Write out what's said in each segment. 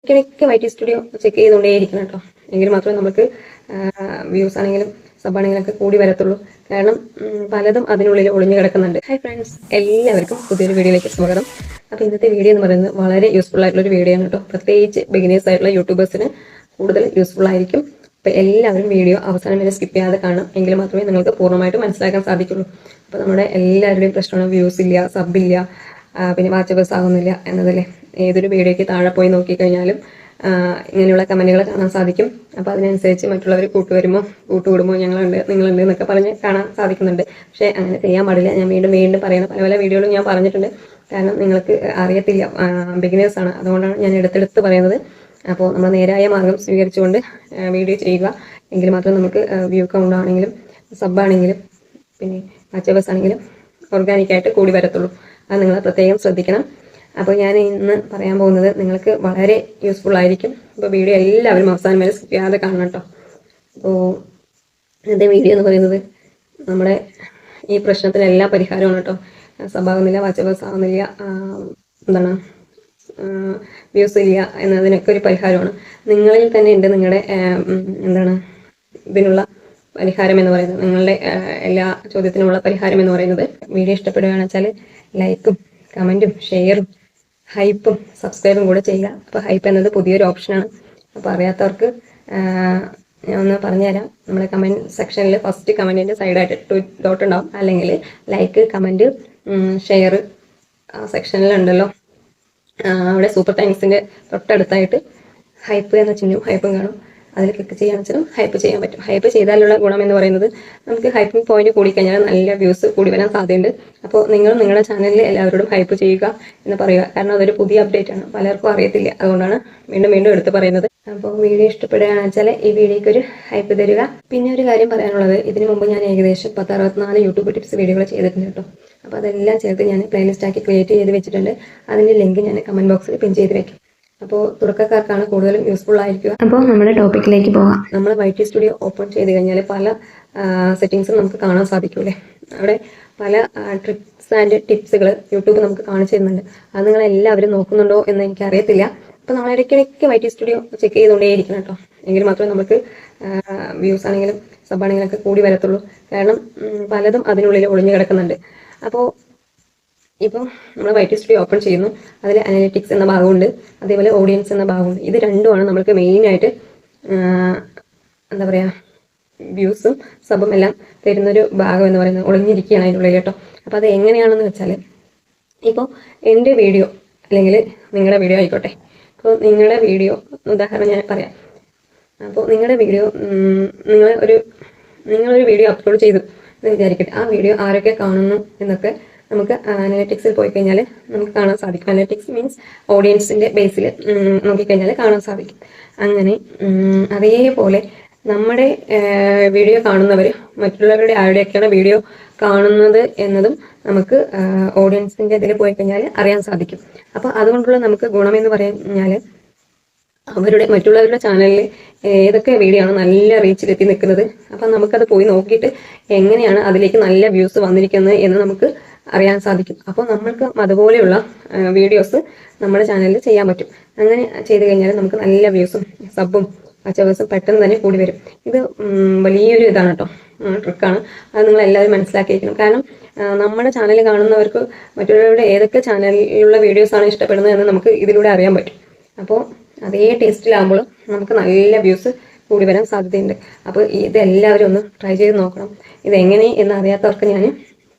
ഇടയ്ക്കിടയ്ക്ക് വൈറ്റി studio check ചെയ്തുകൊണ്ടേയിരിക്കണം കേട്ടോ. എങ്കിൽ മാത്രമേ നമുക്ക് വ്യൂസ് ആണെങ്കിലും സബാണെങ്കിലും ഒക്കെ കൂടി വരത്തുള്ളൂ. കാരണം പലതും അതിനുള്ളിൽ ഒളിഞ്ഞു കിടക്കുന്നുണ്ട്. ഹായ് ഫ്രണ്ട്സ്, എല്ലാവർക്കും പുതിയൊരു വീഡിയോയിലേക്ക് സ്വാഗതം. അപ്പോൾ ഇന്നത്തെ വീഡിയോ എന്ന് പറയുന്നത് വളരെ യൂസ്ഫുൾ ആയിട്ടുള്ളൊരു വീഡിയോ ആണ് കേട്ടോ. പ്രത്യേകിച്ച് ബിഗിനേഴ്സ് ആയിട്ടുള്ള യൂട്യൂബേഴ്സിന് കൂടുതൽ യൂസ്ഫുൾ ആയിരിക്കും. അപ്പോൾ എല്ലാവരും വീഡിയോ അവസാനം വരെ സ്കിപ്പ് ചെയ്യാതെ കാണണം. എങ്കിൽ മാത്രമേ നിങ്ങൾക്ക് പൂർണ്ണമായിട്ട് മനസ്സിലാക്കാൻ സാധിക്കുള്ളൂ. അപ്പോൾ നമ്മുടെ എല്ലാവരുടെയും പ്രശ്നമാണ് വ്യൂസ് ഇല്ല, സബില്ല, പിന്നെ വാച്ചവേഴ്സ് ആകുന്നില്ല എന്നതല്ലേ. ഏതൊരു വീഡിയോയ്ക്ക് താഴെ പോയി നോക്കിക്കഴിഞ്ഞാലും ഇങ്ങനെയുള്ള കമൻറ്റുകൾ കാണാൻ സാധിക്കും. അപ്പോൾ അതിനനുസരിച്ച് മറ്റുള്ളവർ കൂട്ടുകൂടുമ്പോൾ ഞങ്ങളുണ്ട്, നിങ്ങളുണ്ട് എന്നൊക്കെ പറഞ്ഞ് കാണാൻ സാധിക്കുന്നുണ്ട്. പക്ഷേ അങ്ങനെ ചെയ്യാൻ പാടില്ല. ഞാൻ വീണ്ടും വീണ്ടും പറയുന്ന പല പല വീഡിയോകളും ഞാൻ പറഞ്ഞിട്ടുണ്ട്. കാരണം നിങ്ങൾക്ക് അറിയത്തില്ല, ബിഗിനേഴ്സാണ്, അതുകൊണ്ടാണ് ഞാൻ എടുത്തെടുത്ത് പറയുന്നത്. അപ്പോൾ നമ്മൾ നേരായ മാർഗം സ്വീകരിച്ചുകൊണ്ട് വീഡിയോ ചെയ്യുക. എങ്കിൽ മാത്രമേ നമുക്ക് വ്യൂ കൗണ്ട് ആണെങ്കിലും സബാണെങ്കിലും പിന്നെ വാച്ചവേഴ്സ് ആണെങ്കിലും ഓർഗാനിക്കായിട്ട് കൂടി വരത്തുള്ളൂ. അത് നിങ്ങൾ പ്രത്യേകം ശ്രദ്ധിക്കണം. അപ്പോൾ ഞാൻ ഇന്ന് പറയാൻ പോകുന്നത് നിങ്ങൾക്ക് വളരെ യൂസ്ഫുൾ ആയിരിക്കും. അപ്പോൾ വീഡിയോ എല്ലാവരും അവസാനം വരെ സ്കിപ്പ് ചെയ്യാതെ കാണണം കേട്ടോ. അപ്പോൾ ഇന്നത്തെ വീഡിയോ എന്ന് പറയുന്നത് നമ്മുടെ ഈ പ്രശ്നത്തിനെല്ലാം പരിഹാരമാണ് കേട്ടോ. സബാകുന്നില്ല, വാച്ചവേഴ്സ് ആകുന്നില്ല, എന്താണ് വ്യൂസ് ഇല്ല എന്നതിനൊക്കെ ഒരു പരിഹാരമാണ്. നിങ്ങളിൽ തന്നെ ഉണ്ട് നിങ്ങളുടെ എന്താണ് ഇതിനുള്ള പരിഹാരം എന്ന് പറയുന്നത്. നിങ്ങളുടെ എല്ലാ ചോദ്യത്തിനുമുള്ള പരിഹാരം എന്ന് പറയുന്നത്. വീഡിയോ ഇഷ്ടപ്പെടുകയാണെന്ന് വെച്ചാൽ ലൈക്കും കമൻറ്റും ഷെയറും ഹൈപ്പും സബ്സ്ക്രൈബും കൂടെ ചെയ്യുക. അപ്പോൾ ഹൈപ്പ് എന്നത് പുതിയൊരു ഓപ്ഷനാണ്. അപ്പോൾ അറിയാത്തവർക്ക് ഞാൻ ഒന്ന് പറഞ്ഞുതരാം. നമ്മുടെ കമൻറ്റ് സെക്ഷനിൽ ഫസ്റ്റ് കമൻറ്റിൻ്റെ സൈഡായിട്ട് ഡോട്ട് ഉണ്ടാവും. അല്ലെങ്കിൽ ലൈക്ക്, കമൻറ്റ്, ഷെയർ സെക്ഷനിലുണ്ടല്ലോ. അവിടെ സൂപ്പർ താങ്ക്സിൻ്റെ തൊട്ടടുത്തായിട്ട് ഹൈപ്പ് എന്ന ചിഹ്നവും ഹൈപ്പും കാണും. അതിൽ ക്ലിക്ക് ചെയ്യാന്ന് വെച്ചാലും ഹൈപ്പ് ചെയ്യാൻ പറ്റും. ഹൈപ്പ് ചെയ്താലുള്ള ഗുണം എന്ന് പറയുന്നത് നമുക്ക് ഹൈപ്പിംഗ് പോയിന്റ് കൂടിക്കഴിഞ്ഞാൽ നല്ല വ്യൂസ് കൂടി വരാൻ സാധ്യതയുണ്ട്. അപ്പോൾ നിങ്ങളും നിങ്ങളുടെ ചാനലിൽ എല്ലാവരോടും ഹൈപ്പ് ചെയ്യുക എന്ന് പറയുക. കാരണം അതൊരു പുതിയ അപ്ഡേറ്റ് ആണ്, പലർക്കും അറിയത്തില്ല. അതുകൊണ്ടാണ് വീണ്ടും വീണ്ടും എടുത്ത് പറയുന്നത്. അപ്പോൾ വീഡിയോ ഇഷ്ടപ്പെടുകയാണെന്ന് വെച്ചാൽ ഈ വീഡിയോയ്ക്ക് ഒരു ഹൈപ്പ് തരിക. പിന്നെ ഒരു കാര്യം പറയാനുള്ളത്, ഇതിനു മുമ്പ് ഞാൻ ഏകദേശം 64 യൂട്യൂബ് ടിപ്സ് വീഡിയോകൾ ചെയ്തിട്ടുണ്ട് കേട്ടോ. അപ്പോൾ അതെല്ലാം ചേർത്ത് ഞാൻ പ്ലേലിസ്റ്റ് ആക്കി ക്രിയേറ്റ് ചെയ്ത് വെച്ചിട്ടുണ്ട്. അതിൻ്റെ ലിങ്ക് ഞാൻ കമൻറ്റ് ബോക്സിൽ പിൻ ചെയ്ത് വെക്കും. അപ്പോൾ തുടക്കക്കാർക്കാണ് കൂടുതലും യൂസ്ഫുൾ ആയിരിക്കുക. അപ്പോൾ നമ്മുടെ ടോപ്പിക്കിലേക്ക് പോകാം. നമ്മൾ വൈറ്റി സ്റ്റുഡിയോ ഓപ്പൺ ചെയ്ത് കഴിഞ്ഞാൽ പല സെറ്റിങ്സും നമുക്ക് കാണാൻ സാധിക്കൂലേ. അവിടെ പല ട്രിക്സ് ആൻഡ് ടിപ്സുകൾ യൂട്യൂബ് നമുക്ക് കാണിച്ചു തരുന്നുണ്ട്. അത് നിങ്ങളെല്ലാവരും നോക്കുന്നുണ്ടോ എന്ന് എനിക്കറിയത്തില്ല. അപ്പോൾ നമ്മൾ ഇടയ്ക്കിടയ്ക്ക് വൈറ്റി സ്റ്റുഡിയോ ചെക്ക് ചെയ്തുകൊണ്ടേയിരിക്കണം കേട്ടോ. എങ്കിൽ മാത്രമേ നമുക്ക് വ്യൂസ് ആണെങ്കിലും സബാണെങ്കിലും ഒക്കെ കൂടി വരത്തുള്ളൂ. കാരണം പലതും അതിനുള്ളിൽ ഒളിഞ്ഞു കിടക്കുന്നുണ്ട്. അപ്പോൾ ഇപ്പം നമ്മൾ വൈറ്റി സ്റ്റുഡിയോ ഓപ്പൺ ചെയ്യുന്നു. അതിൽ അനലിറ്റിക്സ് എന്ന ഭാഗമുണ്ട്, അതേപോലെ ഓഡിയൻസ് എന്ന ഭാഗമുണ്ട്. ഇത് രണ്ടുമാണ് നമുക്ക് മെയിനായിട്ട് എന്താ പറയുക, വ്യൂസും സബും എല്ലാം തരുന്നൊരു ഭാഗം എന്ന് പറയുന്നത്. ഒളിഞ്ഞിരിക്കുകയാണ് അതിനുള്ളിൽ കേട്ടോ. അപ്പോൾ അത് എങ്ങനെയാണെന്ന് വെച്ചാൽ, ഇപ്പോൾ എൻ്റെ വീഡിയോ അല്ലെങ്കിൽ നിങ്ങളുടെ വീഡിയോ ആയിക്കോട്ടെ. അപ്പോൾ നിങ്ങളുടെ വീഡിയോ ഉദാഹരണം ഞാൻ പറയാം. അപ്പോൾ നിങ്ങളുടെ വീഡിയോ നിങ്ങളൊരു വീഡിയോ അപ്ലോഡ് ചെയ്തു എന്ന് വിചാരിക്കട്ടെ. ആ വീഡിയോ ആരൊക്കെ കാണുന്നു എന്നൊക്കെ നമുക്ക് അനലിറ്റിക്സിൽ പോയി കഴിഞ്ഞാൽ നമുക്ക് കാണാൻ സാധിക്കും. അനലിറ്റിക്സ് മീൻസ് ഓഡിയൻസിൻ്റെ ബേസിൽ നോക്കിക്കഴിഞ്ഞാൽ കാണാൻ സാധിക്കും. അങ്ങനെ അതേപോലെ നമ്മുടെ വീഡിയോ കാണുന്നവർ മറ്റുള്ളവരുടെ ആരുടെയൊക്കെയാണ് വീഡിയോ കാണുന്നത് എന്നതും നമുക്ക് ഓഡിയൻസിൻ്റെ ഇതിൽ പോയി കഴിഞ്ഞാൽ അറിയാൻ സാധിക്കും. അപ്പോൾ അതുകൊണ്ടുള്ള നമുക്ക് ഗുണമെന്ന് പറഞ്ഞാൽ, മറ്റുള്ളവരുടെ ചാനലിൽ ഏതൊക്കെ വീഡിയോ ആണ് നല്ല റീച്ചിലെത്തി നിൽക്കുന്നത്, അപ്പം നമുക്കത് പോയി നോക്കിയിട്ട് എങ്ങനെയാണ് അതിലേക്ക് നല്ല വ്യൂസ് വന്നിരിക്കുന്നത് എന്ന് നമുക്ക് അറിയാൻ സാധിക്കും. അപ്പോൾ നമ്മൾക്ക് അതുപോലെയുള്ള വീഡിയോസ് നമ്മുടെ ചാനലിൽ ചെയ്യാൻ പറ്റും. അങ്ങനെ ചെയ്ത് കഴിഞ്ഞാൽ നമുക്ക് നല്ല വ്യൂസും സബും വാച്ചവേഴ്സും പെട്ടെന്ന് തന്നെ കൂടി വരും. ഇത് വലിയൊരു ഇതാണ് കേട്ടോ, ട്രിക്കാണ്. അത് നിങ്ങൾ എല്ലാവരും മനസ്സിലാക്കിയിരിക്കണം. കാരണം നമ്മുടെ ചാനൽ കാണുന്നവർക്ക് മറ്റുള്ളവരുടെ ഏതൊക്കെ ചാനലിലുള്ള വീഡിയോസാണ് ഇഷ്ടപ്പെടുന്നത് എന്ന് നമുക്ക് ഇതിലൂടെ അറിയാൻ പറ്റും. അപ്പോൾ അതേ ടേസ്റ്റിലാകുമ്പോൾ നമുക്ക് നല്ല വ്യൂസ് കൂടി വരാൻ സാധ്യതയുണ്ട്. അപ്പോൾ ഇതെല്ലാവരും ഒന്ന് ട്രൈ ചെയ്ത് നോക്കണം. ഇതെങ്ങനെ എന്ന് അറിയാത്തവർക്ക് ഞാൻ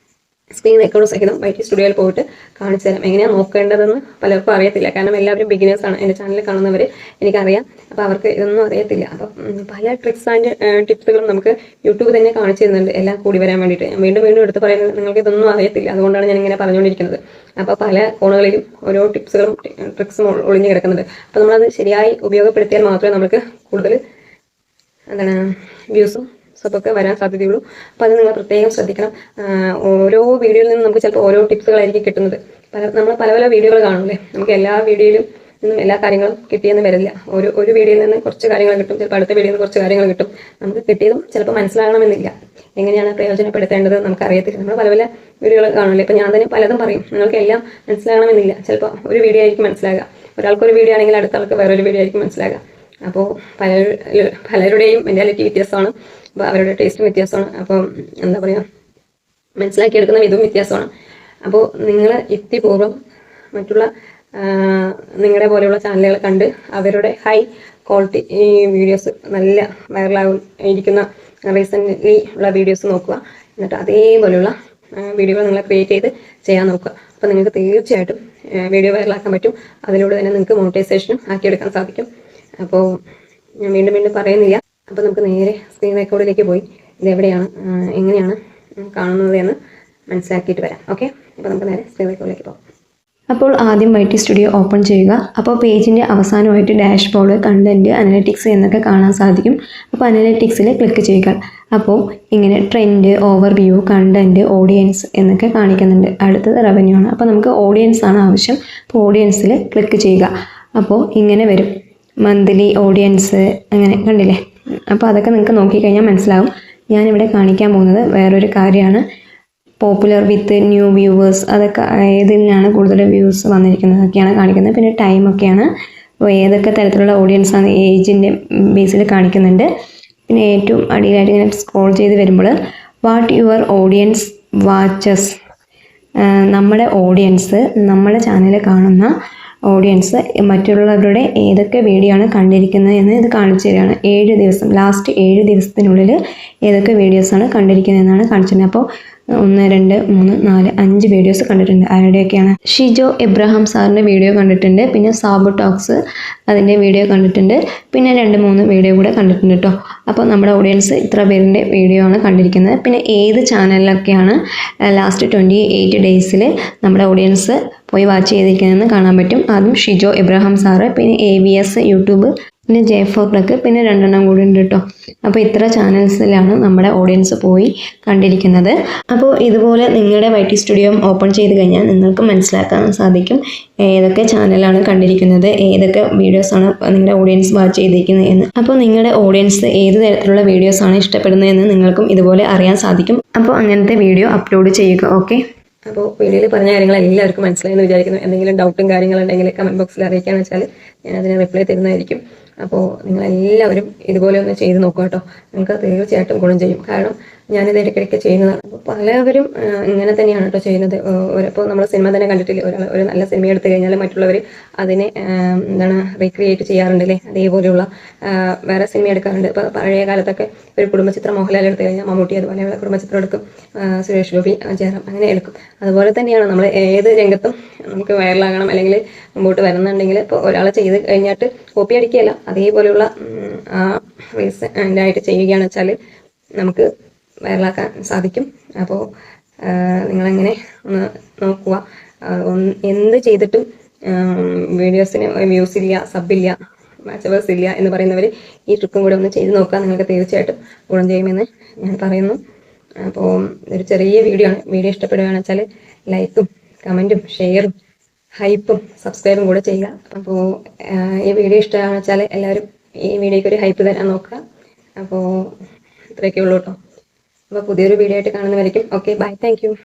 സ്ക്രീൻ റെക്കോർഡ് സഹിതം വൈറ്റി സ്റ്റുഡിയോയിൽ പോയിട്ട് കാണിച്ചു തരാം. എങ്ങനെയാണ് നോക്കേണ്ടതെന്ന് പലർക്കും അറിയത്തില്ല. കാരണം എല്ലാവരും ബിഗിനേഴ്സാണ്. എൻ്റെ ചാനലിൽ കാണുന്നവർ എനിക്കറിയാം. അപ്പോൾ അവർക്ക് ഇതൊന്നും അറിയത്തില്ല. അപ്പം പല ട്രിക്സ് ആൻഡ് ടിപ്സുകളും നമുക്ക് യൂട്യൂബ് തന്നെ കാണിച്ചു തരുന്നുണ്ട്, എല്ലാം കൂടി വരാൻ വേണ്ടിയിട്ട്. ഞാൻ വീണ്ടും വീണ്ടും എടുത്ത് പറയുന്നത്, നിങ്ങൾക്ക് ഇതൊന്നും അറിയത്തില്ല. അതുകൊണ്ടാണ് ഞാൻ ഇങ്ങനെ പറഞ്ഞുകൊണ്ടിരിക്കുന്നത്. അപ്പോൾ പല കോണുകളിലും ഓരോ ടിപ്സുകളും ട്രിക്സും ഒളിഞ്ഞു കിടക്കുന്നുണ്ട്. അപ്പോൾ നമ്മളത് ശരിയായി ഉപയോഗപ്പെടുത്തിയാൽ മാത്രമേ നമുക്ക് കൂടുതൽ എന്താണ് വ്യൂസും സബൊക്കെ വരാൻ സാധ്യതയുള്ളൂ. അപ്പോൾ അത് നിങ്ങൾ പ്രത്യേകം ശ്രദ്ധിക്കണം. ഓരോ വീഡിയോയിൽ നിന്നും നമുക്ക് ചിലപ്പോൾ ഓരോ ടിപ്സുകളായിരിക്കും കിട്ടുന്നത്. നമ്മൾ പല പല വീഡിയോകൾ കാണുമല്ലേ. നമുക്ക് എല്ലാ വീഡിയോയിലും നിന്നും എല്ലാ കാര്യങ്ങളും കിട്ടിയെന്ന് വരില്ല. ഒരു വീഡിയോയിൽ നിന്ന് കുറച്ച് കാര്യങ്ങൾ കിട്ടും, ചിലപ്പോൾ അടുത്ത വീഡിയോയിൽ നിന്ന് കുറച്ച് കാര്യങ്ങൾ കിട്ടും. നമുക്ക് കിട്ടിയതും ചിലപ്പോൾ മനസ്സിലാകണമെന്നില്ല. എങ്ങനെയാണ് പ്രയോജനപ്പെടുത്തേണ്ടത് നമുക്കറിയത്തില്ല. നമ്മൾ പല പല വീഡിയോകൾ കാണില്ലേ. ഇപ്പോൾ ഞാൻ തന്നെ പലതും പറയും, നിങ്ങൾക്ക് എല്ലാം മനസ്സിലാകണമെന്നില്ല. ചിലപ്പോൾ ഒരു വീഡിയോ ആയിരിക്കും മനസ്സിലാകുക, ഒരാൾക്കൊരു വീഡിയോ ആണെങ്കിൽ അടുത്ത ആൾക്ക് വേറൊരു വീഡിയോ ആയിരിക്കും മനസ്സിലാകുക. അപ്പോൾ പലരുടെയും മെൻറ്റാലിറ്റി വ്യത്യാസമാണ്, അപ്പോൾ അവരുടെ ടേസ്റ്റും വ്യത്യാസമാണ്. അപ്പോൾ എന്താ പറയുക, മനസ്സിലാക്കിയെടുക്കുന്ന വിധവും വ്യത്യാസമാണ്. അപ്പോൾ നിങ്ങൾ യുക്തിപൂർവ്വം മറ്റുള്ള നിങ്ങളുടെ പോലെയുള്ള ചാനലുകൾ കണ്ട് അവരുടെ ഹൈ ക്വാളിറ്റി ഈ വീഡിയോസ് നല്ല വൈറലായിരിക്കുന്ന റീസെൻ്റ്ലി ഉള്ള വീഡിയോസ് നോക്കുക. എന്നിട്ട് അതേപോലെയുള്ള വീഡിയോകൾ നിങ്ങൾ ക്രിയേറ്റ് ചെയ്ത് ചെയ്യാൻ നോക്കുക. അപ്പോൾ നിങ്ങൾക്ക് തീർച്ചയായിട്ടും വീഡിയോ വൈറലാക്കാൻ പറ്റും. അതിലൂടെ തന്നെ നിങ്ങൾക്ക് മോണിറ്റൈസേഷനും ആക്കിയെടുക്കാൻ സാധിക്കും. അപ്പോൾ ഞാൻ വീണ്ടും വീണ്ടും പറയുന്നില്ല. അപ്പോൾ നമുക്ക് നേരെ സ്ക്രീൻ റെക്കോർഡിലേക്ക് പോയി ഇതെവിടെയാണ് എങ്ങനെയാണ് കാണുന്നത് എന്ന് മനസ്സിലാക്കിയിട്ട് വരാം. ഓക്കെ, അപ്പോൾ നമുക്ക് നേരെ സ്ക്രീൻ റെക്കോർഡിലേക്ക് പോകാം. അപ്പോൾ ആദ്യം YT സ്റ്റുഡിയോ ഓപ്പൺ ചെയ്യുക. അപ്പോൾ പേജിൻ്റെ അവസാനമായിട്ട് ഡാഷ്ബോർഡ്, കണ്ടൻറ്റ്, അനലിറ്റിക്സ് എന്നൊക്കെ കാണാൻ സാധിക്കും. അപ്പോൾ അനലിറ്റിക്സിൽ ക്ലിക്ക് ചെയ്യുക. അപ്പോൾ ഇങ്ങനെ ട്രെൻഡ്, ഓവർവ്യൂ, കണ്ടൻറ്റ്, ഓഡിയൻസ് എന്നൊക്കെ കാണിക്കുന്നുണ്ട്. അടുത്തത് റവന്യൂ ആണ്. അപ്പോൾ നമുക്ക് ഓഡിയൻസ് ആണ് ആവശ്യം. അപ്പോൾ ഓഡിയൻസിൽ ക്ലിക്ക് ചെയ്യുക. അപ്പോൾ ഇങ്ങനെ വരും, മന്ത്ലി ഓഡിയൻസ് അങ്ങനെ കണ്ടില്ലേ. അപ്പോൾ അതൊക്കെ നിങ്ങൾക്ക് നോക്കിക്കഴിഞ്ഞാൽ മനസ്സിലാവും. ഞാനിവിടെ കാണിക്കാൻ പോകുന്നത് വേറൊരു കാര്യമാണ്. പോപ്പുലർ വിത്ത് ന്യൂ വ്യൂവേഴ്സ്, അതൊക്കെ ഏതിനാണ് കൂടുതൽ വ്യൂസ് വന്നിരിക്കുന്നത് ഒക്കെയാണ് കാണിക്കുന്നത്. പിന്നെ ടൈമൊക്കെയാണ്, ഏതൊക്കെ തരത്തിലുള്ള ഓഡിയൻസാണ് ഏജിൻ്റെ ബേസിൽ കാണിക്കുന്നുണ്ട്. പിന്നെ ഏറ്റവും അടിയിലായിട്ട് ഇങ്ങനെ സ്ക്രോൾ ചെയ്ത് വരുമ്പോൾ വാട്ട് യുവർ ഓഡിയൻസ് വാച്ചസ്, നമ്മുടെ ഓഡിയൻസ്, നമ്മുടെ ചാനൽ കാണുന്ന ഓഡിയൻസ് മറ്റുള്ളവരുടെ ഏതൊക്കെ വീഡിയോ ആണ് കണ്ടിരിക്കുന്നത് എന്ന് ഇത് കാണിച്ചു തരികയാണ്. 7 ദിവസം, ലാസ്റ്റ് 7 ദിവസത്തിനുള്ളിൽ ഏതൊക്കെ വീഡിയോസാണ് കണ്ടിരിക്കുന്നതെന്നാണ് കാണിച്ചിരുന്നത്. അപ്പോൾ 1, 2, 3, 4, 5 വീഡിയോസ് കണ്ടിട്ടുണ്ട്. ആരുടെയൊക്കെയാണ്? ഷിജോ എബ്രഹാം സാറിൻ്റെ വീഡിയോ കണ്ടിട്ടുണ്ട്. പിന്നെ സാബു ടോക്സ് അതിൻ്റെ വീഡിയോ കണ്ടിട്ടുണ്ട്. പിന്നെ 2-3 വീഡിയോ കൂടെ കണ്ടിട്ടുണ്ട് കേട്ടോ. അപ്പോൾ നമ്മുടെ ഓഡിയൻസ് ഇത്ര പേരിൻ്റെ വീഡിയോ ആണ് കണ്ടിരിക്കുന്നത്. പിന്നെ ഏത് ചാനലിലൊക്കെയാണ് ലാസ്റ്റ് 28 ഡേയ്സിൽ നമ്മുടെ ഓഡിയൻസ് പോയി വാച്ച് ചെയ്തിരിക്കുന്നതെന്ന് കാണാൻ പറ്റും. ആദ്യം ഷിജോ എബ്രഹാം സാറ്, പിന്നെ AVS യൂട്യൂബ്, പിന്നെ J4 Plug, പിന്നെ 2 എണ്ണം കൂടി ഉണ്ട് കേട്ടോ. അപ്പോൾ ഇത്ര ചാനൽസിലാണ് നമ്മുടെ ഓഡിയൻസ് പോയി കണ്ടിരിക്കുന്നത്. അപ്പോൾ ഇതുപോലെ നിങ്ങളുടെ YT സ്റ്റുഡിയോ ഓപ്പൺ ചെയ്ത് കഴിഞ്ഞാൽ നിങ്ങൾക്ക് മനസ്സിലാക്കാൻ സാധിക്കും ഏതൊക്കെ ചാനലാണ് കണ്ടിരിക്കുന്നത്, ഏതൊക്കെ വീഡിയോസാണ് നിങ്ങളുടെ ഓഡിയൻസ് വാച്ച് ചെയ്തിരിക്കുന്നത് എന്ന്. അപ്പോൾ നിങ്ങളുടെ ഓഡിയൻസ് ഏത് തരത്തിലുള്ള വീഡിയോസാണ് ഇഷ്ടപ്പെടുന്നതെന്ന് നിങ്ങൾക്കും ഇതുപോലെ അറിയാൻ സാധിക്കും. അപ്പോൾ അങ്ങനത്തെ വീഡിയോ അപ്ലോഡ് ചെയ്യുക. ഓക്കെ, അപ്പോൾ വീഡിയോയിൽ പറഞ്ഞ കാര്യങ്ങൾ എല്ലാവർക്കും മനസ്സിലായെന്ന് വിചാരിക്കുന്നു. എന്തെങ്കിലും ഡൗട്ടും കാര്യങ്ങളുണ്ടെങ്കിൽ കമൻറ്റ് ബോക്സിൽ അറിയിക്കാന്ന് വെച്ചാൽ ഞാൻ അതിന് റിപ്ലൈ തരുന്നതായിരിക്കും. അപ്പോൾ നിങ്ങളെല്ലാവരും ഇതുപോലെ ഒന്ന് ചെയ്ത് നോക്കുക കേട്ടോ. നിങ്ങൾക്ക് തീർച്ചയായിട്ടും ഗുണം ചെയ്യും. കാരണം ഞാനിത് ഇടയ്ക്കിടയ്ക്ക് ചെയ്യുന്നതാണ്. അപ്പോൾ പലവരും ഇങ്ങനെ തന്നെയാണ് കേട്ടോ ചെയ്യുന്നത്. ഇപ്പോൾ നമ്മൾ സിനിമ തന്നെ കണ്ടിട്ടില്ലേ, ഒരു നല്ല സിനിമ എടുത്തു കഴിഞ്ഞാൽ മറ്റുള്ളവർ അതിനെ റീക്രിയേറ്റ് ചെയ്യാറുണ്ടല്ലേ. അതേപോലെയുള്ള വേറെ സിനിമ എടുക്കാറുണ്ട്. ഇപ്പോൾ പഴയ കാലത്തൊക്കെ ഒരു കുടുംബചിത്രം മോഹൻലാൽ എടുത്തു കഴിഞ്ഞാൽ മമ്മൂട്ടി അതുപോലെയുള്ള കുടുംബചിത്രം എടുക്കും, സുരേഷ് ഗോപി, ജയറാം അങ്ങനെ എടുക്കും. അതുപോലെ തന്നെയാണ് നമ്മൾ ഏത് രംഗത്തും നമുക്ക് വൈറലാകണം അല്ലെങ്കിൽ മുമ്പോട്ട് വരുന്നുണ്ടെങ്കിൽ ഇപ്പോൾ ഒരാൾ ചെയ്ത് കഴിഞ്ഞിട്ട് കോപ്പി അടിക്കുകയല്ല, അതേപോലെയുള്ള റീസെൻ്റായിട്ട് ചെയ്യുകയാണെന്ന് വെച്ചാൽ നമുക്ക് വൈറലാക്കാൻ സാധിക്കും. അപ്പോൾ നിങ്ങളങ്ങനെ ഒന്ന് നോക്കുക. എന്ത് ചെയ്തിട്ടും വീഡിയോസിന് വ്യൂസ് ഇല്ല, സബില്ല, വാച്ചവേഴ്സ് ഇല്ല എന്ന് പറയുന്നവർ ഈ ട്രിക്കും കൂടെ ഒന്ന് ചെയ്ത് നോക്കുക. നിങ്ങൾക്ക് തീർച്ചയായിട്ടും ഗുണം ചെയ്യുമെന്ന് ഞാൻ പറയുന്നു. അപ്പോൾ ഒരു ചെറിയ വീഡിയോ ആണ്. വീഡിയോ ഇഷ്ടപ്പെടുകയാണെന്ന് വെച്ചാൽ ലൈക്കും കമൻറ്റും ഷെയറും ഹൈപ്പും സബ്സ്ക്രൈബും കൂടെ ചെയ്യുക. അപ്പോൾ ഈ വീഡിയോ ഇഷ്ടമാണെന്ന് വെച്ചാൽ എല്ലാവരും ഈ വീഡിയോയ്ക്ക് ഒരു ഹൈപ്പ് തരാൻ നോക്കുക. അപ്പോൾ ഇത്രയൊക്കെ ഉള്ളൂ കേട്ടോ. അപ്പോൾ പുതിയൊരു വീഡിയോ ആയിട്ട് കാണുന്നവരേക്കും ഓക്കെ, ബൈ, താങ്ക് യു.